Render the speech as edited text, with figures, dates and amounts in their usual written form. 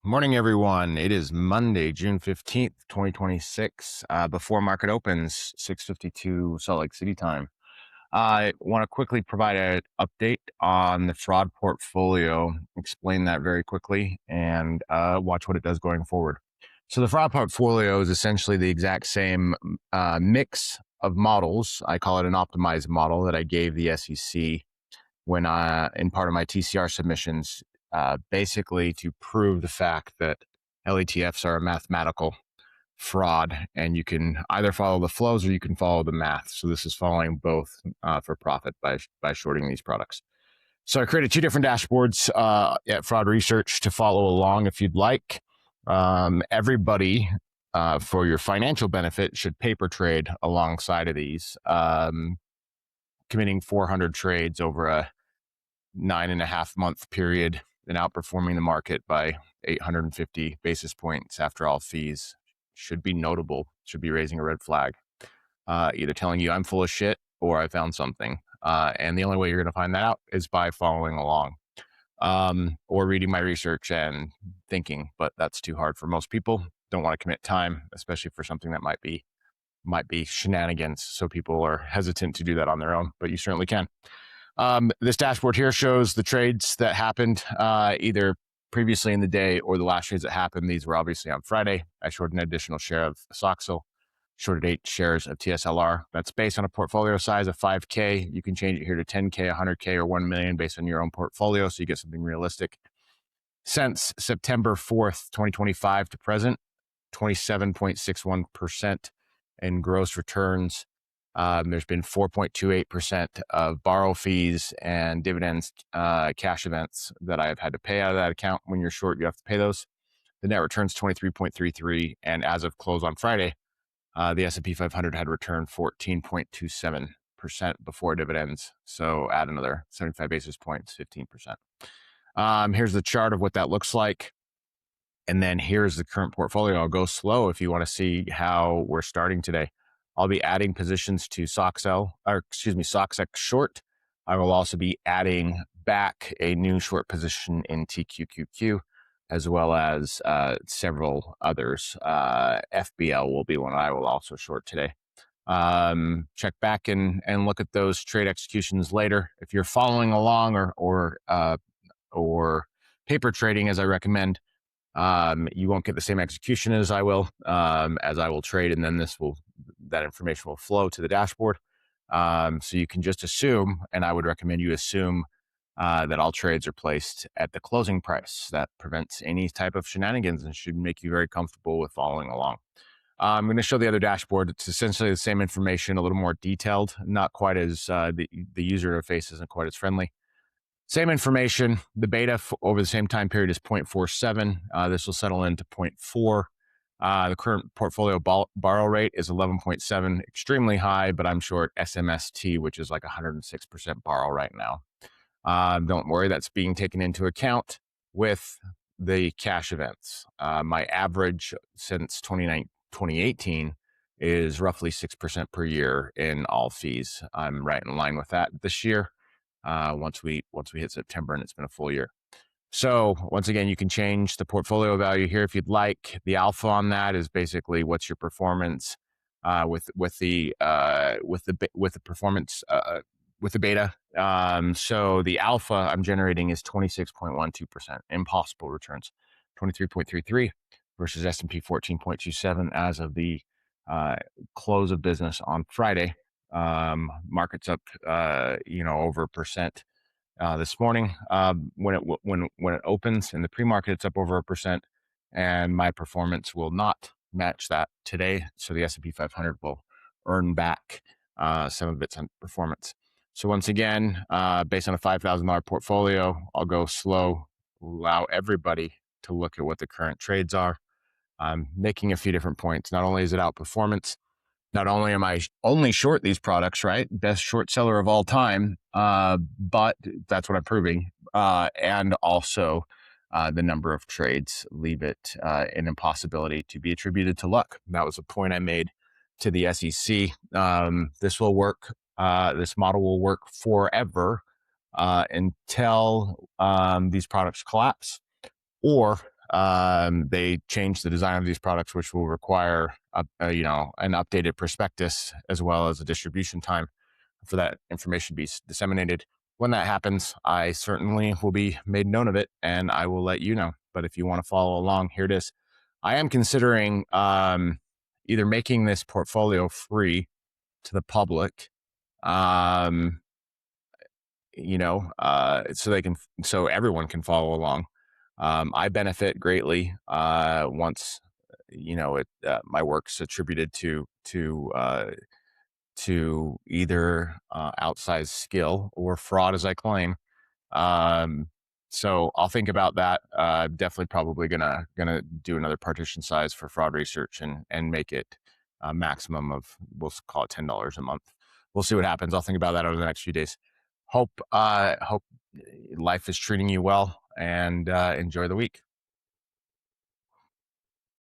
Morning, everyone. It is Monday, June 15th, 2026. Before market opens, 6:52 Salt Lake City time. I want to quickly provide an update on the FRAWD portfolio, explain that very quickly, and watch what it does going forward. So the FRAWD portfolio is essentially the exact same mix of models. I call it an optimized model that I gave the SEC when in part of my TCR submissions, basically to prove the fact that LETFs are a mathematical fraud, and you can either follow the flows or you can follow the math. So this is following both for profit by shorting these products. So I created two different dashboards at Fraud Research to follow along if you'd like. Everybody, for your financial benefit, should paper trade alongside of these, committing 400 trades over a 9.5-month period and outperforming the market by 850 basis points after all fees should be notable, should be raising a red flag, either telling you I'm full of shit or I found something. And the only way you're going to find that out is by following along or reading my research and thinking, but that's too hard for most people. Don't want to commit time, especially for something that might be shenanigans. So people are hesitant to do that on their own, but you certainly can. This dashboard here shows the trades that happened either previously in the day or the last trades that happened. These were obviously on Friday. I shorted an additional share of Soxil, shorted 8 shares of TSLR. That's based on a portfolio size of 5K. You can change it here to 10K, 100K, or 1 million based on your own portfolio, so you get something realistic. Since September 4th, 2025 to present, 27.61% in gross returns. There's been 4.28% of borrow fees and dividends, cash events that I have had to pay out of that account. When you're short, you have to pay those. The net return's 23.33, and as of close on Friday, the S&P 500 had returned 14.27% before dividends. So add another 75 basis points, 15%. Here's the chart of what that looks like. And then here's the current portfolio. I'll go slow if you want to see how we're starting today. I'll be adding positions to SOXX short. I will also be adding back a new short position in TQQQ, as well as several others. FBL will be one I will also short today. Check back and look at those trade executions later. If you're following along or paper trading, as I recommend, you won't get the same execution as I will trade, and then that information will flow to the dashboard. So you can just assume, and I would recommend you assume that all trades are placed at the closing price. That prevents any type of shenanigans and should make you very comfortable with following along. I'm going to show the other dashboard. It's essentially the same information, a little more detailed, not quite as the user interface isn't quite as friendly. Same information. The beta over the same time period is 0.47. This will settle into 0.4. The current portfolio borrow rate is 11.7, extremely high, but I'm short SMST, which is like 106% borrow right now. Don't worry, that's being taken into account with the cash events. My average since 2018 is roughly 6% per year in all fees. I'm right in line with that this year. Once we hit September and it's been a full year. So once again, you can change the portfolio value here if you'd like. The alpha on that is basically what's your performance with the performance with the beta. So the alpha I'm generating is 26.12%. Impossible returns, 23.33 versus S&P 14.27 as of the close of business on Friday. Market's up, over a percent this morning. When it opens in the pre-market, it's up over 1%, and my performance will not match that today. So the S&P 500 will earn back some of its performance. So once again, based on a $5,000 portfolio, I'll go slow, allow everybody to look at what the current trades are. I'm making a few different points. Not only is it outperformance, not only am I only short these products, right? Best short seller of all time, but that's what I'm proving. And also the number of trades leave it an impossibility to be attributed to luck. That was a point I made to the SEC. This will work. This model will work forever until these products collapse or They changed the design of these products, which will require an updated prospectus as well as a distribution time for that information to be disseminated. When that happens, I certainly will be made known of it, and I will let you know. But if you want to follow along, here it is. I am considering either making this portfolio free to the public, so everyone can follow along. I benefit greatly once my work's attributed to either outsized skill or fraud, as I claim. Um, so I'll think about that. Definitely, probably gonna do another partition size for fraud research and make it a maximum of, we'll call it $10 a month. We'll see what happens. I'll think about that over the next few days. Hope life is treating you well, and enjoy the week.